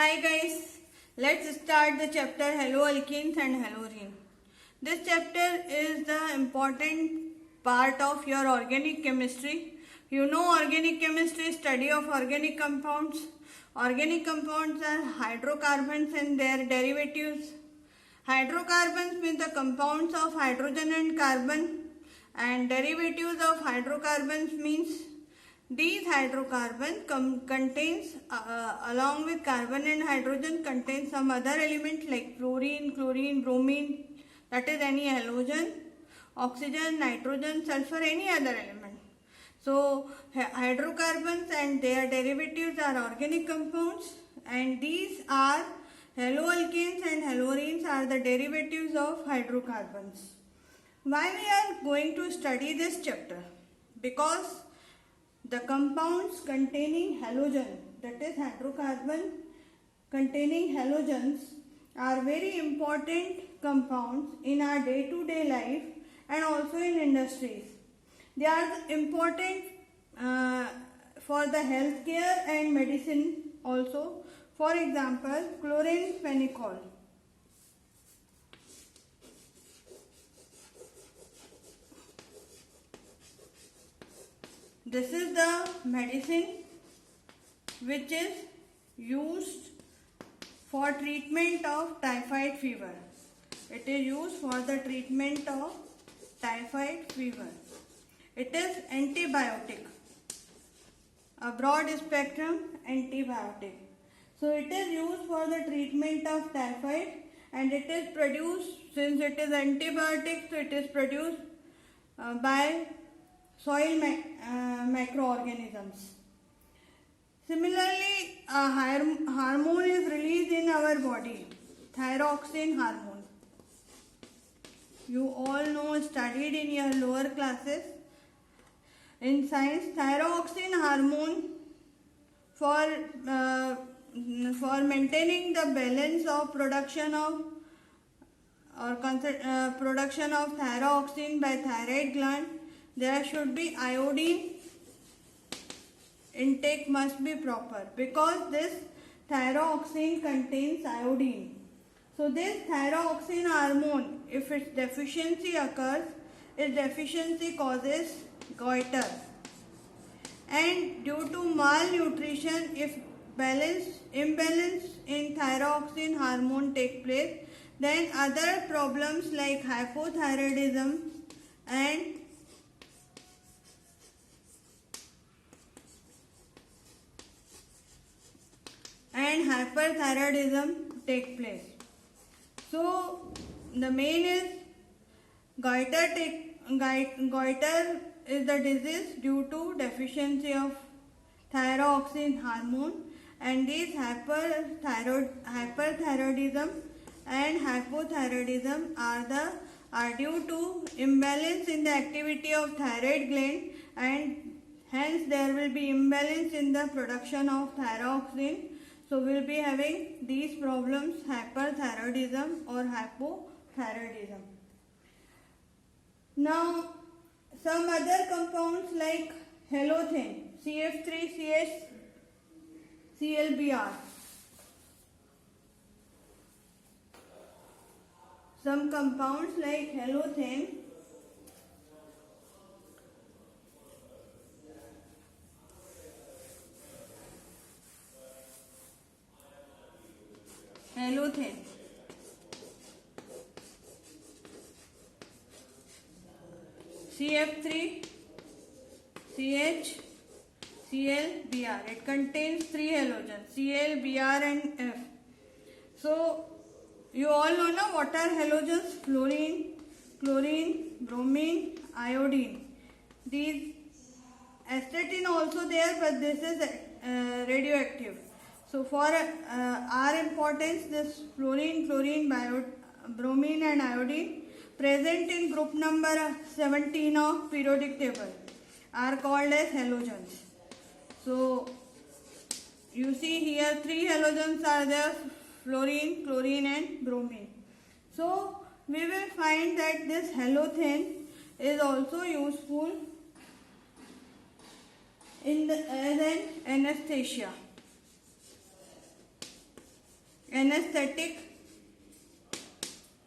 Hi guys, let's start the chapter haloalkenes and halorine. This chapter is the important part of your organic chemistry. You know organic chemistry is study of organic compounds. Organic compounds are hydrocarbons and their derivatives. Hydrocarbons mean the compounds of hydrogen and carbon, and derivatives of hydrocarbons means these hydrocarbon contains along with carbon and hydrogen contains some other elements like fluorine, chlorine, bromine, that is any halogen, oxygen, nitrogen, sulfur, any other element. So hydrocarbons and their derivatives are organic compounds, and these are haloalkenes and halorines are the derivatives of hydrocarbons. Why we are going to study this chapter? Because the compounds containing halogen, that is hydrocarbon containing halogens, are very important compounds in our day-to-day life and also in industries. They are important for the healthcare and medicine also. For example, chloramphenicol. This is the medicine which is used for treatment of typhoid fever. It is used for the treatment of typhoid fever. It is antibiotic, a broad spectrum antibiotic. So it is used for the treatment of typhoid, and it is produced, since it is antibiotic, so it is produced by soil microorganisms. Similarly, a hormone is released in our body, thyroxine hormone. You all know, studied in your lower classes in science, thyroxine hormone for maintaining the balance of production of thyroxine by thyroid gland. There should be iodine intake must be proper, because this thyroxine contains iodine. So this thyroxine hormone, if its deficiency occurs, its deficiency causes goiter. And due to malnutrition, if imbalance in thyroxine hormone take place, then other problems like hypothyroidism and hyperthyroidism take place. So the main is goiter is the disease due to deficiency of thyroxine hormone, and these hyperthyroidism and hypothyroidism are due to imbalance in the activity of thyroid gland, and hence there will be imbalance in the production of thyroxine. So we will be having these problems, hyperthyroidism or hypothyroidism. Now some other compounds like halothane, CF3CH-ClBr. Some compounds like halothane, CF3CH-ClBr. It contains 3 halogens, Cl, Br and F. So you all know now what are halogens: fluorine, chlorine, bromine, iodine. These astatine also there, but this is radioactive. So for our importance, this fluorine, chlorine, bromine and iodine present in group number 17 of periodic table are called as halogens. So you see here 3 halogens are there: fluorine, chlorine and bromine. So we will find that this halothane is also useful as an anesthesia. anesthetic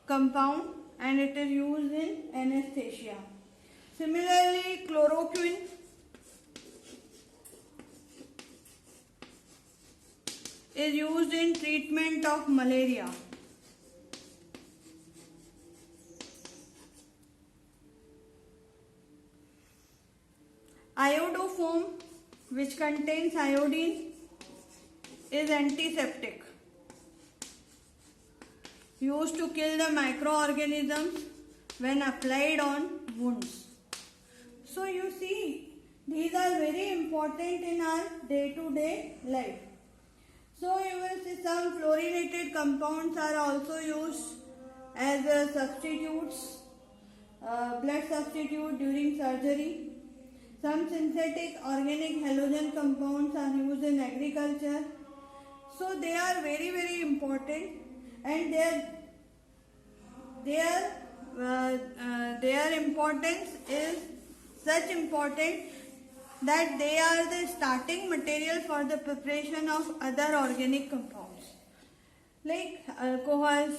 compound and it is used in anesthesia. Similarly, chloroquine is used in treatment of malaria. Iodoform, which contains iodine, is antiseptic, used to kill the microorganisms when applied on wounds. So you see, these are very important in our day-to-day life. So you will see some fluorinated compounds are also used as substitutes, blood substitute during surgery. Some synthetic organic halogen compounds are used in agriculture. So they are very, very important, and their importance is such important that they are the starting material for the preparation of other organic compounds like alcohols,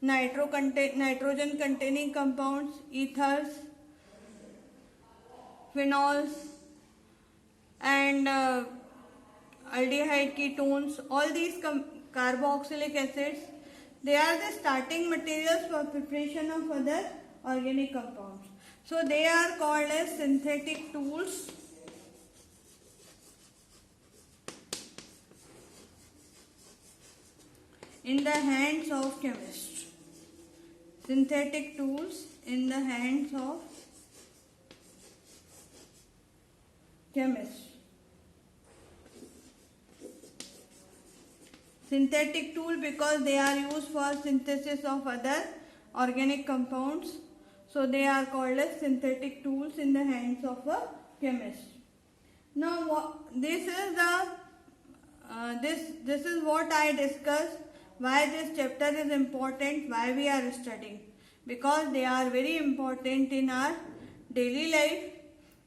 nitrogen containing compounds, ethers, phenols, and aldehyde ketones. All these carboxylic acids, they are the starting materials for preparation of other organic compounds. So they are called as synthetic tools. In the hands of chemists. Synthetic tools in the hands of chemists. Synthetic tool because they are used for synthesis of other organic compounds. So they are called as synthetic tools in the hands of a chemist. Now this is what I discussed. Why this chapter is important, why we are studying. Because they are very important in our daily life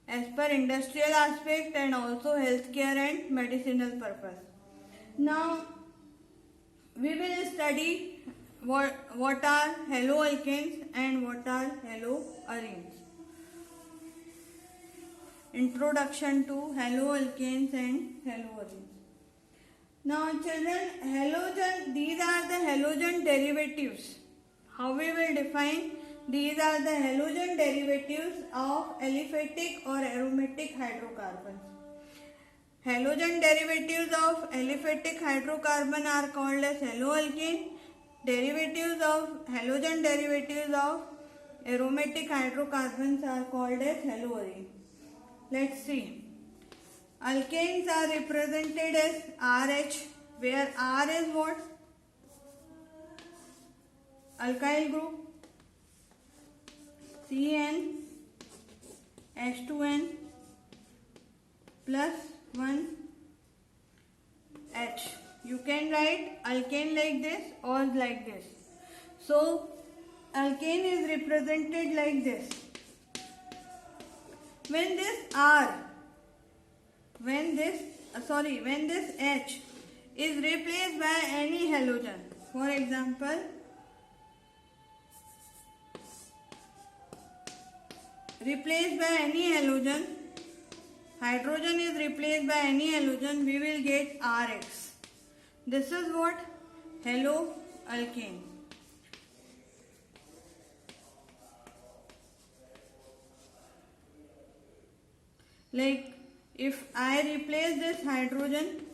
as per industrial aspect and also healthcare and medicinal purpose. Now we will study what are haloalkanes and what are haloarenes. Introduction to haloalkanes and haloarenes. Now children, these are the halogen derivatives. How we will define? These are the halogen derivatives of aliphatic or aromatic hydrocarbons. Halogen derivatives of aliphatic hydrocarbon are called as haloalkane. Halogen derivatives of aromatic hydrocarbons are called as haloarene. Let's see. Alkanes are represented as RH, where R is what? Alkyl group. CN, H2N plus 1 H. You can write alkane like this or like this. So alkane is represented like this. When this H is replaced by any halogen, for example, hydrogen is replaced by any halogen, we will get RX. This is what? Haloalkane. Like if I replace this hydrogen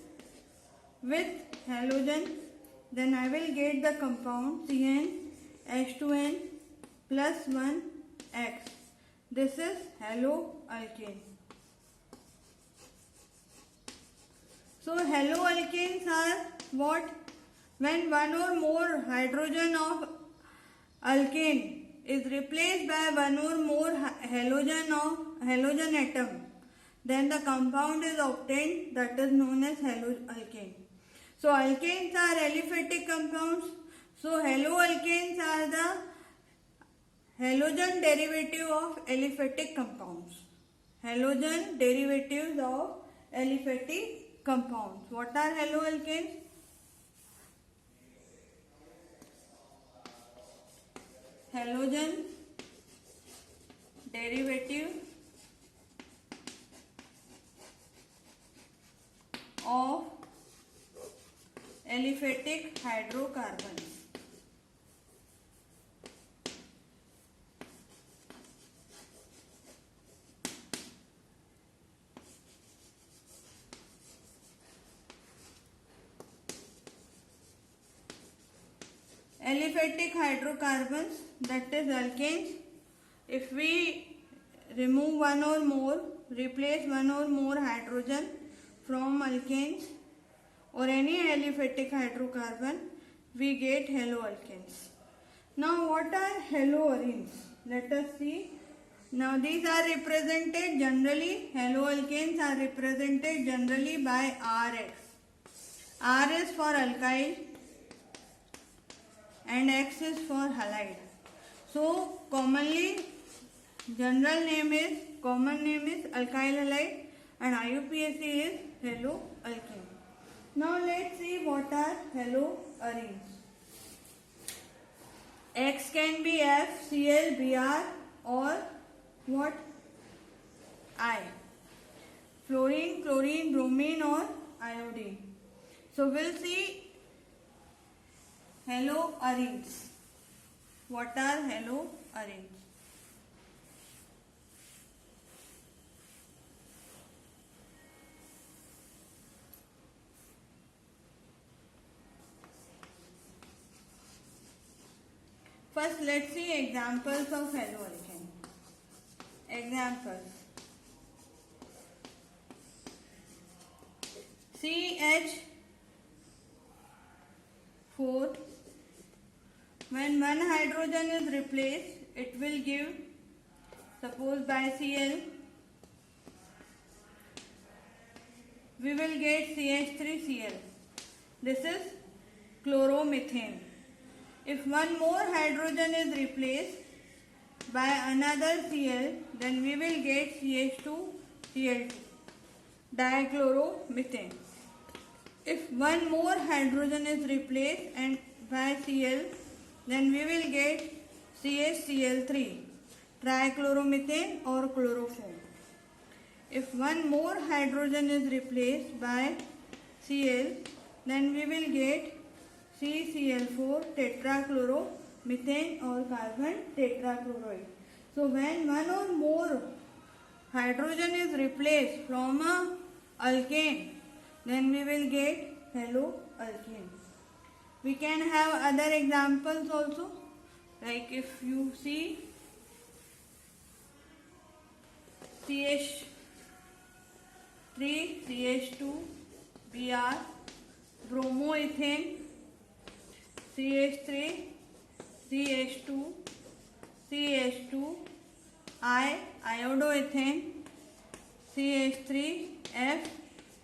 with halogen, then I will get the compound CnH2n plus 1X. This is haloalkane. So haloalkanes are what? When one or more hydrogen of alkane is replaced by one or more halogen atom, then the compound is obtained that is known as haloalkane. So alkanes are aliphatic compounds. So haloalkanes are the halogen derivative of aliphatic compounds. Halogen derivatives of aliphatic compounds. What are haloalkanes? halogen derivative of aliphatic hydrocarbons. Aliphatic hydrocarbons, that is alkanes, if we remove one or more, replace one or more hydrogen from alkanes or any aliphatic hydrocarbon, we get haloalkanes. Now what are haloarenes? Let us see. Now these are represented generally, haloalkanes are represented generally by Rx. R is for alkyl and X is for halide. So commonly common name is alkyl halide and IUPAC is haloalkane. Now let's see what are haloarenes. X can be F, Cl, Br or what? I. Fluorine, chlorine, bromine or iodine. So we'll see haloarenes. What are haloarenes? First, let's see examples of haloalkane. Examples: CH4. When one hydrogen is replaced, it will give, suppose by Cl, we will get CH3Cl. This is chloromethane. If one more hydrogen is replaced by another Cl, then we will get CH2Cl2, dichloromethane. If one more hydrogen is replaced and by Cl, then we will get CHCl3, trichloromethane or chloroform. If one more hydrogen is replaced by Cl, then we will get CCl4, tetrachloromethane or carbon tetrachloride. So when one or more hydrogen is replaced from a alkane, then we will get haloalkane. We can have other examples also, like if you see CH3, CH2, Br, bromoethane, CH3, CH2, CH2, I, iodoethane, CH3F,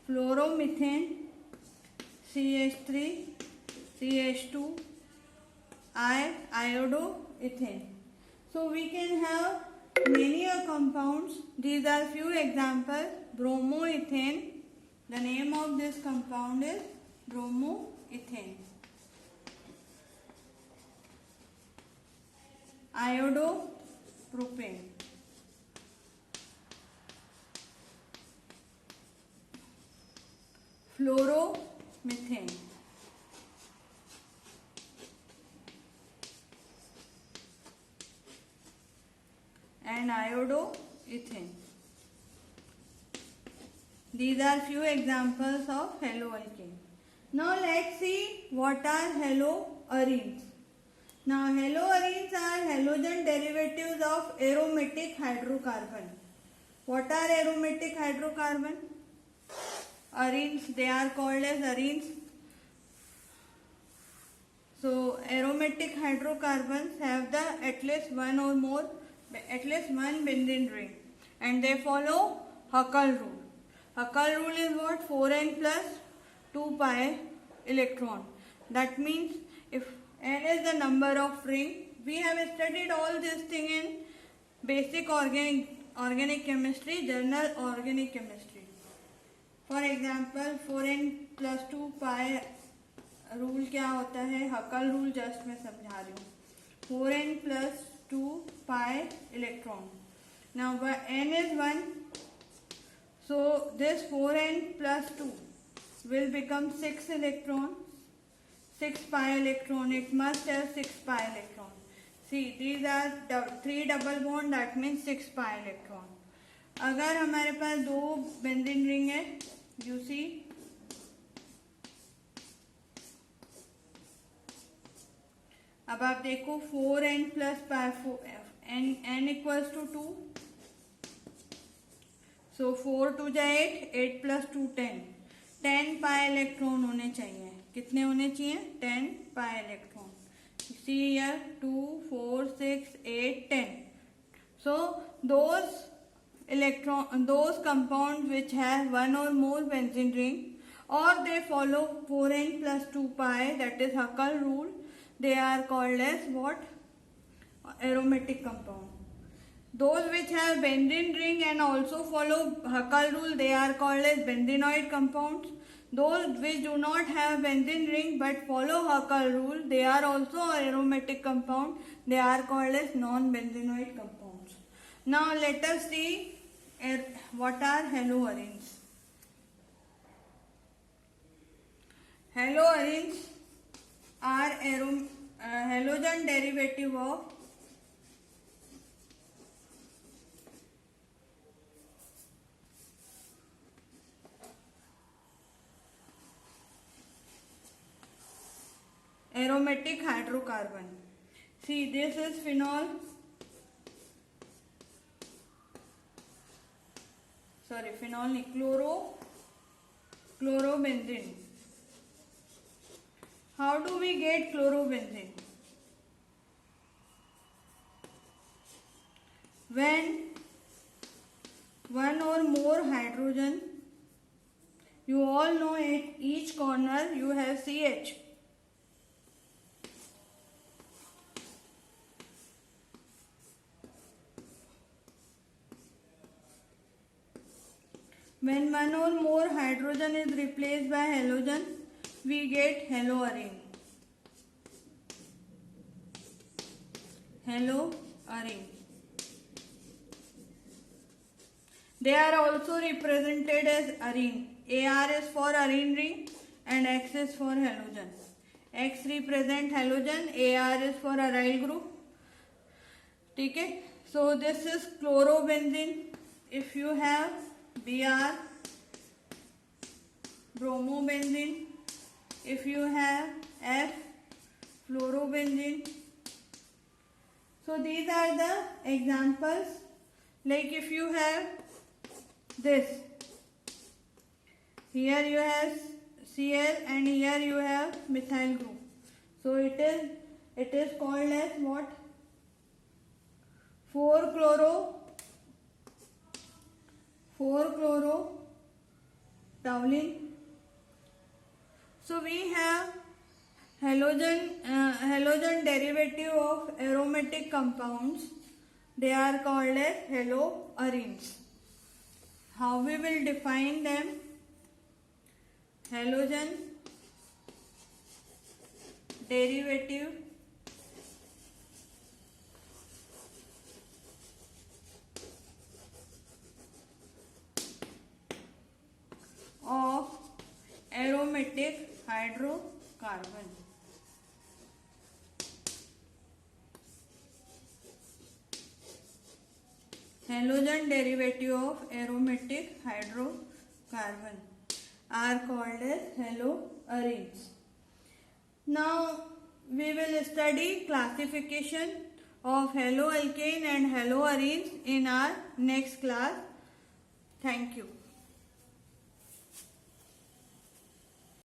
fluoromethane, CH3, CH2, I, iodoethane. So we can have many compounds. These are few examples. Bromoethane. The name of this compound is bromoethane. Iodopropane. Fluoromethane. And iodoethane. These are few examples of haloalkane. Now let's see what are haloarenes. Now haloarenes are halogen derivatives of aromatic hydrocarbon. What are aromatic hydrocarbon? Arenes, they are called as arenes. So aromatic hydrocarbons have at least one benzene ring, and they follow Huckel rule. Huckel rule is what? 4n plus 2 pi electron. That means if n is the number of ring, we have studied all this thing in basic organic chemistry, journal organic chemistry. For example, 4n plus 2 pi rule क्या होता है? हकल rule just मैं समझा रही हूँ. 4n plus 2 pi electron. Now n is 1, so this 4n plus 2 will become 6 electrons. 6 pi electron, it must have 6 pi electron. See, these are 3 double bond, that means 6 pi electron. अगर हमारे पास 2 benzene ring है, you see, अब आप देखो 4n plus pi, n equals to 2, so 4 2 जा 8, 8 plus 2 10, 10 pi electron होने चाहिए. कितने होने चाहिए? 10 pi electron. See here 2, 4, 6, 8, 10. So those compounds which have one or more benzene ring, or they follow 4n plus 2 pi, that is Huckel rule, they are called as what? Aromatic compound. Those which have benzene ring and also follow Huckel rule, they are called as benzenoid compounds. Those which do not have benzene ring but follow Huckel rule, they are also aromatic compound. They are called as non-benzenoid compounds. Now let us see what are haloarenes. Haloarenes are halogen derivative of aromatic hydrocarbon. See, this is phenol. Phenol, chlorobenzene. How do we get chlorobenzene? When one or more hydrogen, you all know at each corner you have CH. When one or more hydrogen is replaced by halogen, we get haloarene. Haloarene. They are also represented as arene. AR is for arene ring and X is for halogen. X represent halogen, AR is for aryl group. Okay? So this is chlorobenzene. If you have Br, bromobenzene. If you have F, fluorobenzene. So these are the examples. Like if you have this, here you have Cl and here you have methyl group. So it is called as what? 4-chloro-toluene. So we have halogen derivative of aromatic compounds. They are called as haloarenes. How we will define them? Halogen derivative of aromatic hydrocarbon. Halogen derivative of aromatic hydrocarbon are called as haloarenes. Now we will study classification of haloalkane and haloarenes in our next class. Thank you.